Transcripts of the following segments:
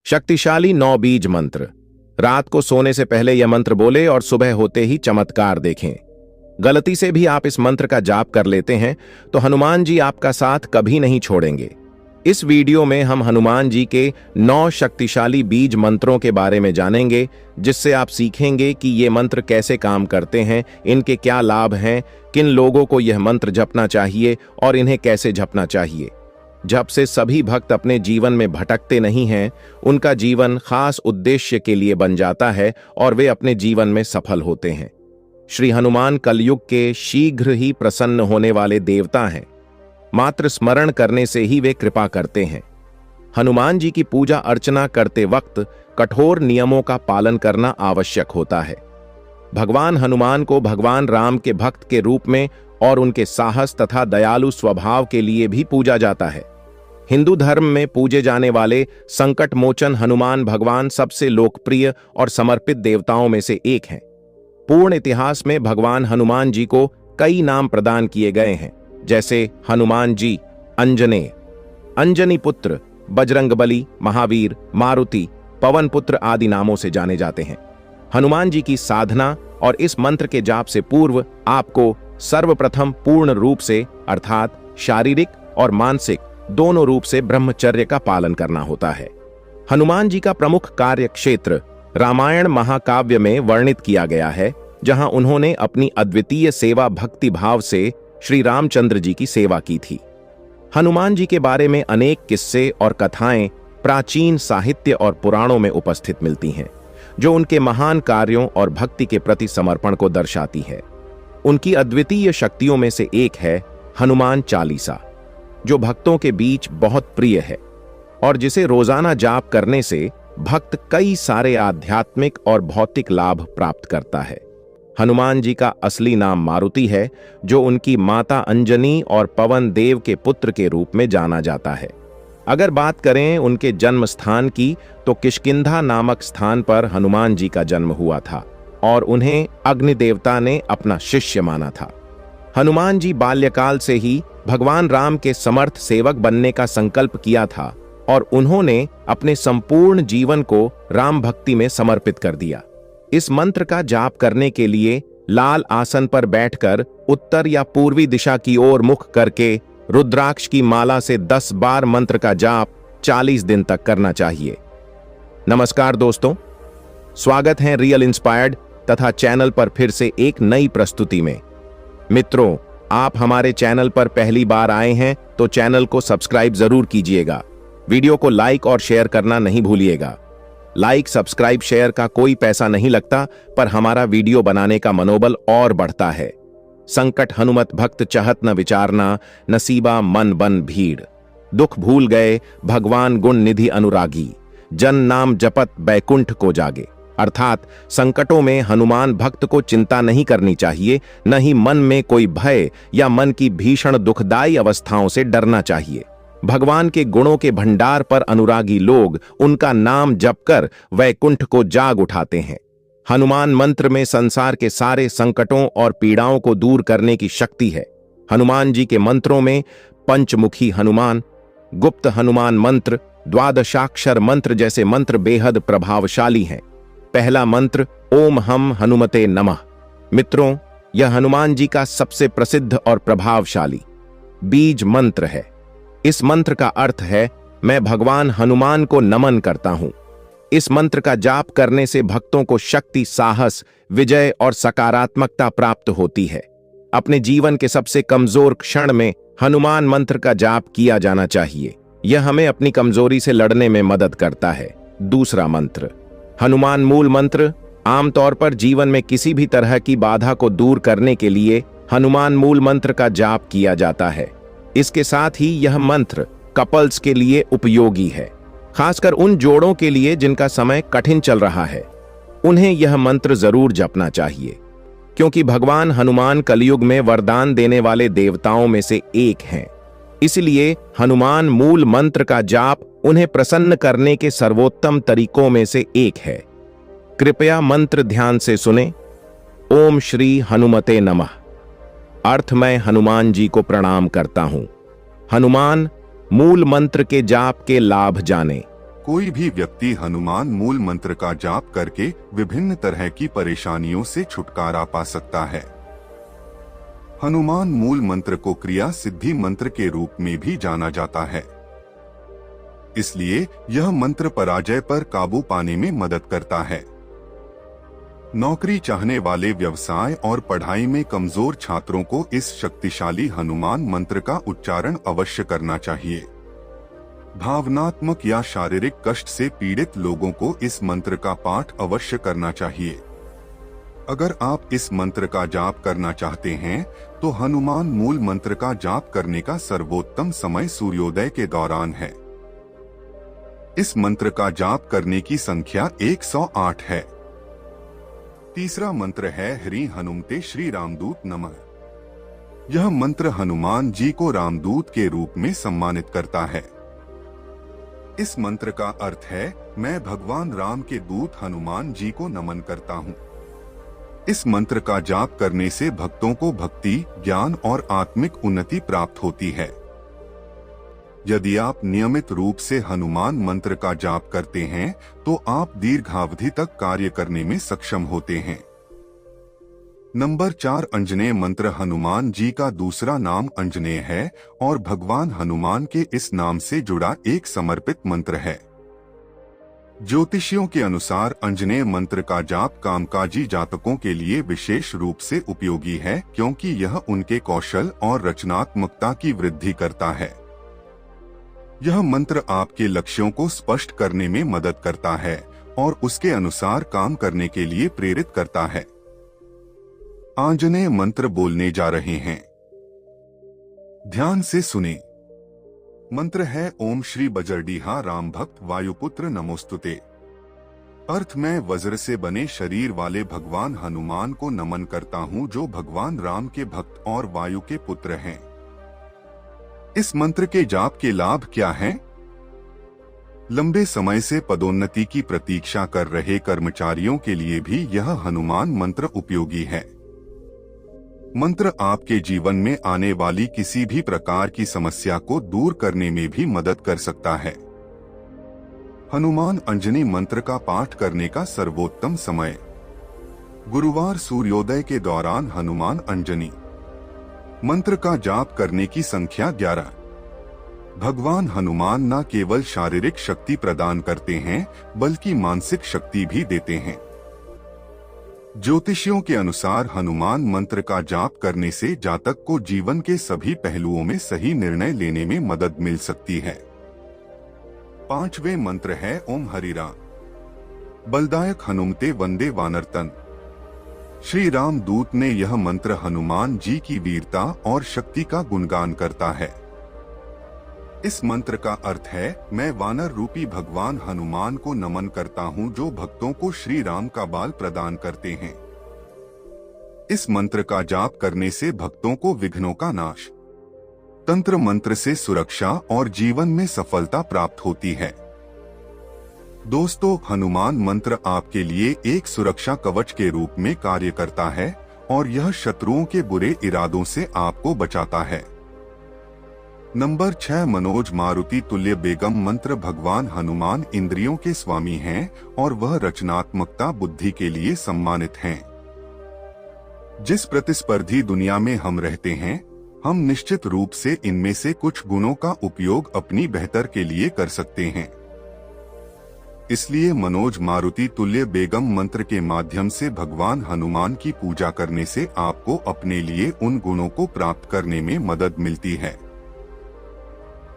शक्तिशाली 9 बीज मंत्र। रात को सोने से पहले यह मंत्र बोले और सुबह होते ही चमत्कार देखें। गलती से भी आप इस मंत्र का जाप कर लेते हैं तो हनुमान जी आपका साथ कभी नहीं छोड़ेंगे। इस वीडियो में हम हनुमान जी के 9 शक्तिशाली बीज मंत्रों के बारे में जानेंगे, जिससे आप सीखेंगे कि ये मंत्र कैसे काम करते हैं, इनके क्या लाभ हैं, किन लोगों को यह मंत्र जपना चाहिए और इन्हें कैसे जपना चाहिए। जब से सभी भक्त अपने जीवन में भटकते नहीं हैं, उनका जीवन खास उद्देश्य के लिए बन जाता है और वे अपने जीवन में सफल होते हैं। श्री हनुमान कलयुग के शीघ्र ही प्रसन्न होने वाले देवता हैं। मात्र स्मरण करने से ही वे कृपा करते हैं। हनुमान जी की पूजा अर्चना करते वक्त कठोर नियमों का पालन करना आवश्यक होता है। भगवान हनुमान को भगवान राम के भक्त के रूप में और उनके साहस तथा दयालु स्वभाव के लिए भी पूजा जाता है। हिंदू धर्म में पूजे जाने वाले संकट मोचन हनुमान भगवान सबसे लोकप्रिय और समर्पित देवताओं में से एक हैं। पूर्ण इतिहास में भगवान हनुमान जी को कई नाम प्रदान किए गए हैं, जैसे हनुमान जी अंजनेय, अंजनी पुत्र, बजरंगबली, महावीर, मारुति, पवन पुत्र आदि नामों से जाने जाते हैं। हनुमान जी की साधना और इस मंत्र के जाप से पूर्व आपको सर्वप्रथम पूर्ण रूप से अर्थात शारीरिक और मानसिक दोनों रूप से ब्रह्मचर्य का पालन करना होता है। हनुमान जी का प्रमुख कार्य क्षेत्र रामायण महाकाव्य में वर्णित किया गया है, जहां उन्होंने अपनी अद्वितीय सेवा भक्ति भाव से श्री रामचंद्र जी की सेवा की थी। हनुमान जी के बारे में अनेक किस्से और कथाएं प्राचीन साहित्य और पुराणों में उपस्थित मिलती हैं, जो उनके महान कार्यों और भक्ति के प्रति समर्पण को दर्शाती है। उनकी अद्वितीय शक्तियों में से एक है हनुमान चालीसा, जो भक्तों के बीच बहुत प्रिय है और जिसे रोजाना जाप करने से भक्त कई सारे आध्यात्मिक और भौतिक लाभ प्राप्त करता है। हनुमान जी का असली नाम मारुति है, जो उनकी माता अंजनी और पवन देव के पुत्र के रूप में जाना जाता है। अगर बात करें उनके जन्म स्थान की, तो किष्किंधा नामक स्थान पर हनुमान जी का जन्म हुआ था और उन्हें अग्नि देवता ने अपना शिष्य माना था। हनुमान जी बाल्यकाल से ही भगवान राम के समर्थ सेवक बनने का संकल्प किया था और उन्होंने अपने संपूर्ण जीवन को राम भक्ति में समर्पित कर दिया। इस मंत्र का जाप करने के लिए लाल आसन पर बैठकर उत्तर या पूर्वी दिशा की ओर मुख करके रुद्राक्ष की माला से 10 बार मंत्र का जाप 40 दिन तक करना चाहिए। नमस्कार दोस्तों, स्वागत है रियल इंस्पायर्ड तथा चैनल पर फिर से एक नई प्रस्तुति में। मित्रों, आप हमारे चैनल पर पहली बार आए हैं तो चैनल को सब्सक्राइब जरूर कीजिएगा। वीडियो को लाइक और शेयर करना नहीं भूलिएगा। लाइक, सब्सक्राइब, शेयर का कोई पैसा नहीं लगता, पर हमारा वीडियो बनाने का मनोबल और बढ़ता है। संकट हनुमत भक्त चहत न विचारना, नसीबा मन बन भीड़। दुख भूल गए भगवान गुण निधि अनुरागी, जन नाम जपत बैकुंठ को जागे। अर्थात संकटों में हनुमान भक्त को चिंता नहीं करनी चाहिए, न ही मन में कोई भय या मन की भीषण दुखदायी अवस्थाओं से डरना चाहिए। भगवान के गुणों के भंडार पर अनुरागी लोग उनका नाम जपकर वैकुंठ को जाग उठाते हैं। हनुमान मंत्र में संसार के सारे संकटों और पीड़ाओं को दूर करने की शक्ति है। हनुमान जी के मंत्रों में पंचमुखी हनुमान, गुप्त हनुमान मंत्र, द्वादशाक्षर मंत्र जैसे मंत्र बेहद प्रभावशाली हैं। पहला मंत्र ओम हम हनुमते नमः। मित्रों, यह हनुमान जी का सबसे प्रसिद्ध और प्रभावशाली बीज मंत्र है। इस मंत्र का अर्थ है मैं भगवान हनुमान को नमन करता हूं। इस मंत्र का जाप करने से भक्तों को शक्ति, साहस, विजय और सकारात्मकता प्राप्त होती है। अपने जीवन के सबसे कमजोर क्षण में हनुमान मंत्र का जाप किया जाना चाहिए। यह हमें अपनी कमजोरी से लड़ने में मदद करता है। दूसरा मंत्र हनुमान मूल मंत्र। आमतौर पर जीवन में किसी भी तरह की बाधा को दूर करने के लिए हनुमान मूल मंत्र का जाप किया जाता है। इसके साथ ही यह मंत्र कपल्स के लिए उपयोगी है, खासकर उन जोड़ों के लिए जिनका समय कठिन चल रहा है। उन्हें यह मंत्र जरूर जपना चाहिए, क्योंकि भगवान हनुमान कलयुग में वरदान देने वाले देवताओं में से एक हैं। इसलिए हनुमान मूल मंत्र का जाप उन्हें प्रसन्न करने के सर्वोत्तम तरीकों में से एक है। कृपया मंत्र ध्यान से सुने। ओम श्री हनुमते नमः। अर्थ, मैं हनुमान जी को प्रणाम करता हूं। हनुमान मूल मंत्र के जाप के लाभ जाने। कोई भी व्यक्ति हनुमान मूल मंत्र का जाप करके विभिन्न तरह की परेशानियों से छुटकारा पा सकता है। हनुमान मूल मंत्र को क्रिया सिद्धि मंत्र के रूप में भी जाना जाता है, इसलिए यह मंत्र पराजय पर काबू पाने में मदद करता है। नौकरी चाहने वाले, व्यवसाय और पढ़ाई में कमजोर छात्रों को इस शक्तिशाली हनुमान मंत्र का उच्चारण अवश्य करना चाहिए। भावनात्मक या शारीरिक कष्ट से पीड़ित लोगों को इस मंत्र का पाठ अवश्य करना चाहिए। अगर आप इस मंत्र का जाप करना चाहते हैं तो हनुमान मूल मंत्र का जाप करने का सर्वोत्तम समय सूर्योदय के दौरान है। इस मंत्र का जाप करने की संख्या 108 है। तीसरा मंत्र है ह्री हनुमते श्री रामदूत नमः। यह मंत्र हनुमान जी को रामदूत के रूप में सम्मानित करता है। इस मंत्र का अर्थ है, मैं भगवान राम के दूत हनुमान जी को नमन करता हूँ। इस मंत्र का जाप करने से भक्तों को भक्ति, ज्ञान और आत्मिक उन्नति प्राप्त होती है। यदि आप नियमित रूप से हनुमान मंत्र का जाप करते हैं तो आप दीर्घावधि तक कार्य करने में सक्षम होते हैं। नंबर 4 अंजनेय मंत्र। हनुमान जी का दूसरा नाम अंजनेय है और भगवान हनुमान के इस नाम से जुड़ा एक समर्पित मंत्र है। ज्योतिषियों के अनुसार अंजनेय मंत्र का जाप कामकाजी जातकों के लिए विशेष रूप से उपयोगी है, क्योंकि यह उनके कौशल और रचनात्मकता की वृद्धि करता है। यह मंत्र आपके लक्ष्यों को स्पष्ट करने में मदद करता है और उसके अनुसार काम करने के लिए प्रेरित करता है। आंजनेय मंत्र बोलने जा रहे हैं, ध्यान से सुने। मंत्र है ओम श्री बजरडीहा राम भक्त वायुपुत्र नमोस्तुते। अर्थ, मैं वज्र से बने शरीर वाले भगवान हनुमान को नमन करता हूँ, जो भगवान राम के भक्त और वायु के पुत्र हैं। इस मंत्र के जाप के लाभ क्या हैं? लंबे समय से पदोन्नति की प्रतीक्षा कर रहे कर्मचारियों के लिए भी यह हनुमान मंत्र उपयोगी है। मंत्र आपके जीवन में आने वाली किसी भी प्रकार की समस्या को दूर करने में भी मदद कर सकता है। हनुमान अंजनी मंत्र का पाठ करने का सर्वोत्तम समय: गुरुवार सूर्योदय के दौरान हनुमान अंजनी मंत्र का जाप करने की संख्या 11। भगवान हनुमान न केवल शारीरिक शक्ति प्रदान करते हैं बल्कि मानसिक शक्ति भी देते हैं। ज्योतिषियों के अनुसार हनुमान मंत्र का जाप करने से जातक को जीवन के सभी पहलुओं में सही निर्णय लेने में मदद मिल सकती है। 5वें मंत्र है ओम हरिराम बलदायक हनुमते वंदे वानरतन। श्री राम दूत ने यह मंत्र हनुमान जी की वीरता और शक्ति का गुणगान करता है। इस मंत्र का अर्थ है, मैं वानर रूपी भगवान हनुमान को नमन करता हूँ, जो भक्तों को श्री राम का बाल प्रदान करते हैं। इस मंत्र का जाप करने से भक्तों को विघ्नों का नाश, तंत्र मंत्र से सुरक्षा और जीवन में सफलता प्राप्त होती है। दोस्तों, हनुमान मंत्र आपके लिए एक सुरक्षा कवच के रूप में कार्य करता है और यह शत्रुओं के बुरे इरादों से आपको बचाता है। नंबर 6 मनोज मारुति तुल्य बेगम मंत्र। भगवान हनुमान इंद्रियों के स्वामी हैं और वह रचनात्मकता बुद्धि के लिए सम्मानित हैं। जिस प्रतिस्पर्धी दुनिया में हम रहते हैं, हम निश्चित रूप से इनमें से कुछ गुणों का उपयोग अपनी बेहतर के लिए कर सकते हैं। इसलिए मनोज मारुति तुल्य बेगम मंत्र के माध्यम से भगवान हनुमान की पूजा करने से आपको अपने लिए उन गुणों को प्राप्त करने में मदद मिलती है।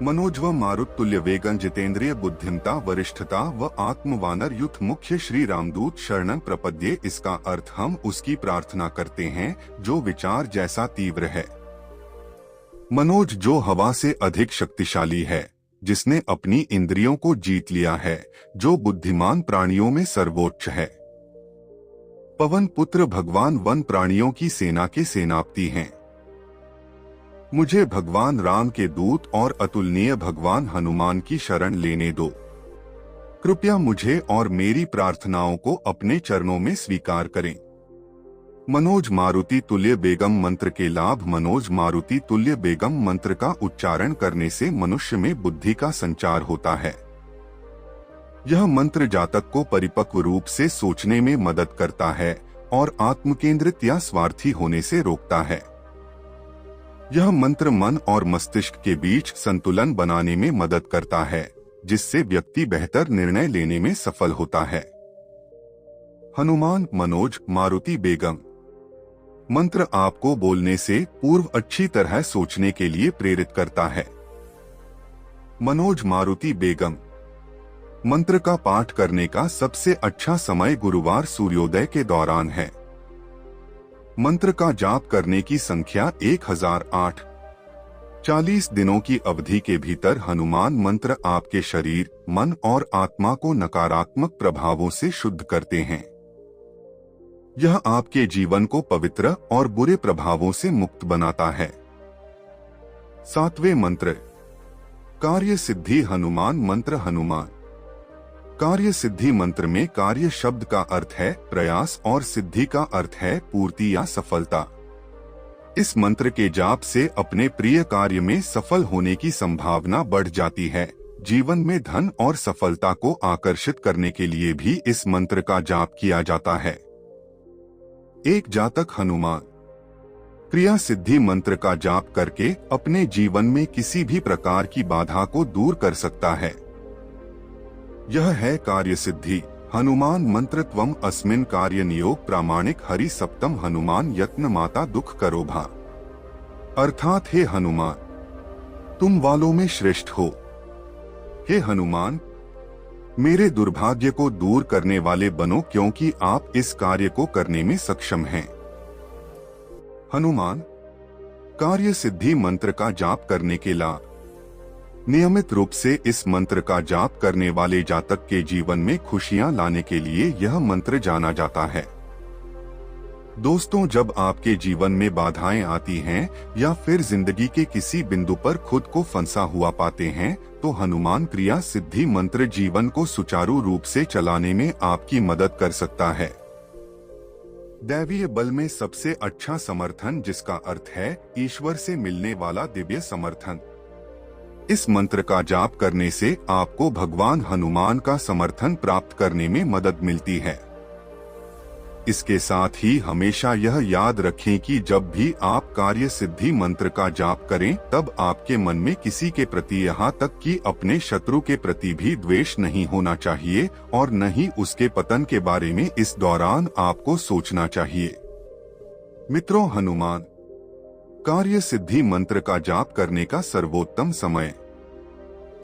मनोज व मारुत तुल्य वेगन जितेंद्रिय बुद्धिमता वरिष्ठता व आत्मवानर युथ मुख्य श्री रामदूत शरणं प्रपद्ये। इसका अर्थ, हम उसकी प्रार्थना करते हैं जो विचार जैसा तीव्र है। मनोज जो हवा से अधिक शक्तिशाली है, जिसने अपनी इंद्रियों को जीत लिया है, जो बुद्धिमान प्राणियों में सर्वोच्च है। पवन पुत्र भगवान वन प्राणियों की सेना के सेनापति हैं। मुझे भगवान राम के दूत और अतुलनीय भगवान हनुमान की शरण लेने दो। कृपया मुझे और मेरी प्रार्थनाओं को अपने चरणों में स्वीकार करें। मनोज मारुति तुल्य बेगम मंत्र के लाभ। मनोज मारुति तुल्य बेगम मंत्र का उच्चारण करने से मनुष्य में बुद्धि का संचार होता है। यह मंत्र जातक को परिपक्व रूप से सोचने में मदद करता है और आत्मकेंद्रित या स्वार्थी होने से रोकता है। यह मंत्र मन और मस्तिष्क के बीच संतुलन बनाने में मदद करता है, जिससे व्यक्ति बेहतर निर्णय लेने में सफल होता है। हनुमान मनोज मारुति बेगम। मंत्र आपको बोलने से पूर्व अच्छी तरह सोचने के लिए प्रेरित करता है। मनोज मारुति बेगम। मंत्र का पाठ करने का सबसे अच्छा समय गुरुवार सूर्योदय के दौरान है। मंत्र का जाप करने की संख्या 1008। 40 दिनों की अवधि के भीतर हनुमान मंत्र आपके शरीर, मन और आत्मा को नकारात्मक प्रभावों से शुद्ध करते हैं। यह आपके जीवन को पवित्र और बुरे प्रभावों से मुक्त बनाता है। 7वें मंत्र, कार्य सिद्धि हनुमान मंत्र। हनुमान कार्य सिद्धि मंत्र में कार्य शब्द का अर्थ है प्रयास और सिद्धि का अर्थ है पूर्ति या सफलता। इस मंत्र के जाप से अपने प्रिय कार्य में सफल होने की संभावना बढ़ जाती है। जीवन में धन और सफलता को आकर्षित करने के लिए भी इस मंत्र का जाप किया जाता है। एक जातक हनुमान क्रिया सिद्धि मंत्र का जाप करके अपने जीवन में किसी भी प्रकार की बाधा को दूर कर सकता है। यह है कार्य सिद्धि हनुमान मंत्र। त्वम अस्मिन् कार्य नियोग प्रामाणिक हरि सप्तम हनुमान यत्न माता दुख करो भा। अर्थात हे हनुमान, तुम वालों में श्रेष्ठ हो। हे हनुमान, मेरे दुर्भाग्य को दूर करने वाले बनो, क्योंकि आप इस कार्य को करने में सक्षम हैं। हनुमान कार्य सिद्धि मंत्र का जाप करने के लाभ। नियमित रूप से इस मंत्र का जाप करने वाले जातक के जीवन में खुशियां लाने के लिए यह मंत्र जाना जाता है। दोस्तों, जब आपके जीवन में बाधाएं आती हैं या फिर जिंदगी के किसी बिंदु पर खुद को फंसा हुआ पाते हैं, तो हनुमान क्रिया सिद्धि मंत्र जीवन को सुचारू रूप से चलाने में आपकी मदद कर सकता है। दैवीय बल में सबसे अच्छा समर्थन, जिसका अर्थ है ईश्वर से मिलने वाला दिव्य समर्थन। इस मंत्र का जाप करने से आपको भगवान हनुमान का समर्थन प्राप्त करने में मदद मिलती है। इसके साथ ही हमेशा यह याद रखें कि जब भी आप कार्य सिद्धि मंत्र का जाप करें, तब आपके मन में किसी के प्रति यहाँ तक कि अपने शत्रु के प्रति भी द्वेष नहीं होना चाहिए और न ही उसके पतन के बारे में इस दौरान आपको सोचना चाहिए। मित्रों, हनुमान कार्य सिद्धि मंत्र का जाप करने का सर्वोत्तम समय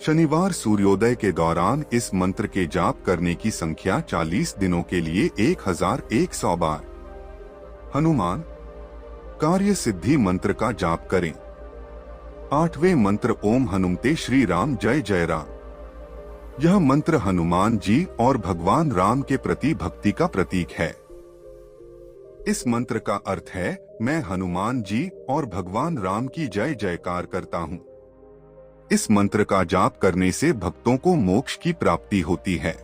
शनिवार सूर्योदय के दौरान इस मंत्र के जाप करने की संख्या 40 दिनों के लिए 1100 बार। हनुमान कार्य सिद्धि मंत्र का जाप करें। 8वें मंत्र, ओम हनुमते श्री राम जय जय राम। यह मंत्र हनुमान जी और भगवान राम के प्रति भक्ति का प्रतीक है। इस मंत्र का अर्थ है, मैं हनुमान जी और भगवान राम की जय जयकार करता हूँ। इस मंत्र का जाप करने से भक्तों को मोक्ष की प्राप्ति होती है।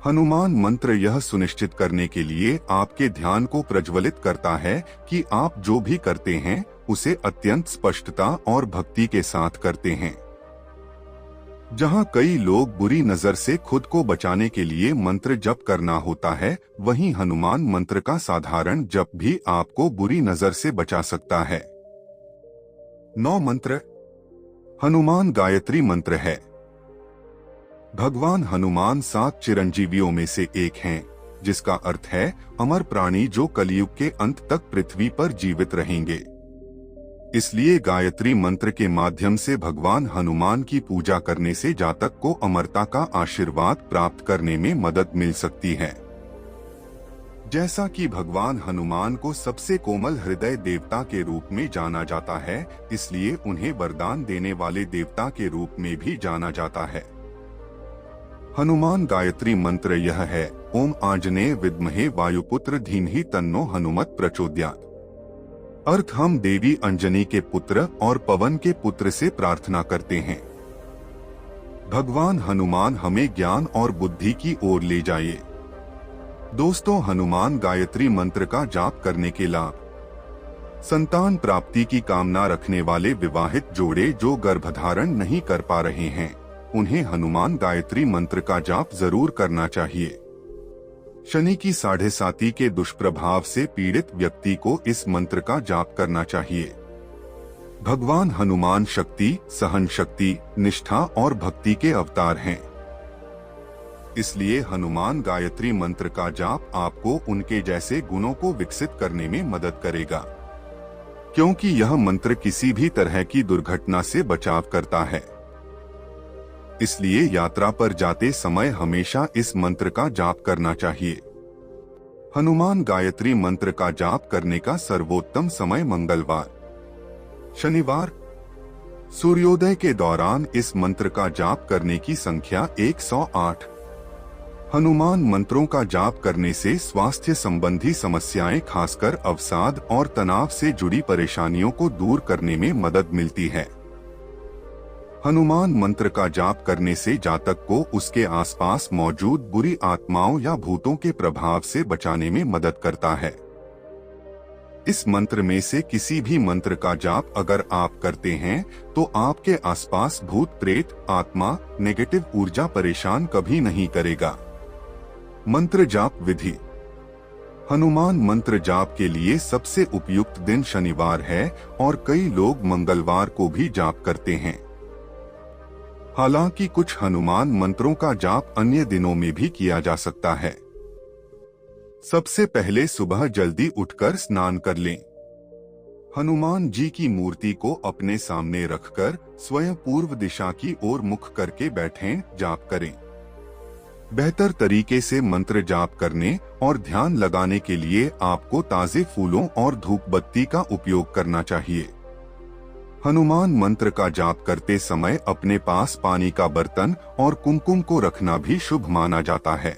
हनुमान मंत्र यह सुनिश्चित करने के लिए आपके ध्यान को प्रज्वलित करता है कि आप जो भी करते हैं उसे अत्यंत स्पष्टता और भक्ति के साथ करते हैं। जहां कई लोग बुरी नजर से खुद को बचाने के लिए मंत्र जप करना होता है, वहीं हनुमान मंत्र का साधारण जप भी आपको बुरी नजर से बचा सकता है। 9 मंत्र हनुमान गायत्री मंत्र है। भगवान हनुमान 7 चिरंजीवियों में से एक हैं, जिसका अर्थ है अमर प्राणी जो कलयुग के अंत तक पृथ्वी पर जीवित रहेंगे। इसलिए गायत्री मंत्र के माध्यम से भगवान हनुमान की पूजा करने से जातक को अमरता का आशीर्वाद प्राप्त करने में मदद मिल सकती है। जैसा कि भगवान हनुमान को सबसे कोमल हृदय देवता के रूप में जाना जाता है, इसलिए उन्हें वरदान देने वाले देवता के रूप में भी जाना जाता है। हनुमान गायत्री मंत्र यह है, ओम आंजनेय विद्महे वायुपुत्र धीमहि तन्नो हनुमत प्रचोदयात्। अर्थ, हम देवी अंजनी के पुत्र और पवन के पुत्र से प्रार्थना करते हैं। भगवान हनुमान हमें ज्ञान और बुद्धि की ओर ले जाइए। दोस्तों, हनुमान गायत्री मंत्र का जाप करने के लाभ। संतान प्राप्ति की कामना रखने वाले विवाहित जोड़े जो गर्भधारण नहीं कर पा रहे हैं, उन्हें हनुमान गायत्री मंत्र का जाप जरूर करना चाहिए। शनि की 7.5 के दुष्प्रभाव से पीड़ित व्यक्ति को इस मंत्र का जाप करना चाहिए। भगवान हनुमान शक्ति, सहन शक्ति, निष्ठा और भक्ति के अवतार हैं। इसलिए हनुमान गायत्री मंत्र का जाप आपको उनके जैसे गुणों को विकसित करने में मदद करेगा, क्योंकि यह मंत्र किसी भी तरह की दुर्घटना से बचाव करता है। इसलिए यात्रा पर जाते समय हमेशा इस मंत्र का जाप करना चाहिए। हनुमान गायत्री मंत्र का जाप करने का सर्वोत्तम समय मंगलवार, शनिवार। सूर्योदय के दौरान इस मंत्र का जाप करने की संख्या 108। हनुमान मंत्रों का जाप करने से स्वास्थ्य संबंधी समस्याएं, खासकर अवसाद और तनाव से जुड़ी परेशानियों को दूर करने में मदद मिलती है। हनुमान मंत्र का जाप करने से जातक को उसके आसपास मौजूद बुरी आत्माओं या भूतों के प्रभाव से बचाने में मदद करता है। इस मंत्र में से किसी भी मंत्र का जाप अगर आप करते हैं तो आपके आसपास भूत प्रेत आत्मा, नेगेटिव ऊर्जा परेशान कभी नहीं करेगा। मंत्र जाप विधि। हनुमान मंत्र जाप के लिए सबसे उपयुक्त दिन शनिवार है और कई लोग मंगलवार को भी जाप करते हैं। हालांकि कुछ हनुमान मंत्रों का जाप अन्य दिनों में भी किया जा सकता है। सबसे पहले सुबह जल्दी उठकर स्नान कर लें। हनुमान जी की मूर्ति को अपने सामने रखकर स्वयं पूर्व दिशा की ओर मुख करके बैठें, जाप करें। बेहतर तरीके से मंत्र जाप करने और ध्यान लगाने के लिए आपको ताजे फूलों और धूप बत्ती का उपयोग करना चाहिए। हनुमान मंत्र का जाप करते समय अपने पास पानी का बर्तन और कुमकुम को रखना भी शुभ माना जाता है।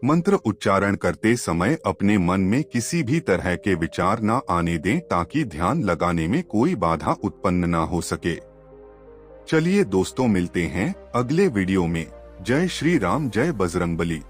मंत्र उच्चारण करते समय अपने मन में किसी भी तरह के विचार न आने दें, ताकि ध्यान लगाने में कोई बाधा उत्पन्न न हो सके। चलिए दोस्तों, मिलते हैं अगले वीडियो में। जय श्री राम, जय बजरंगबली।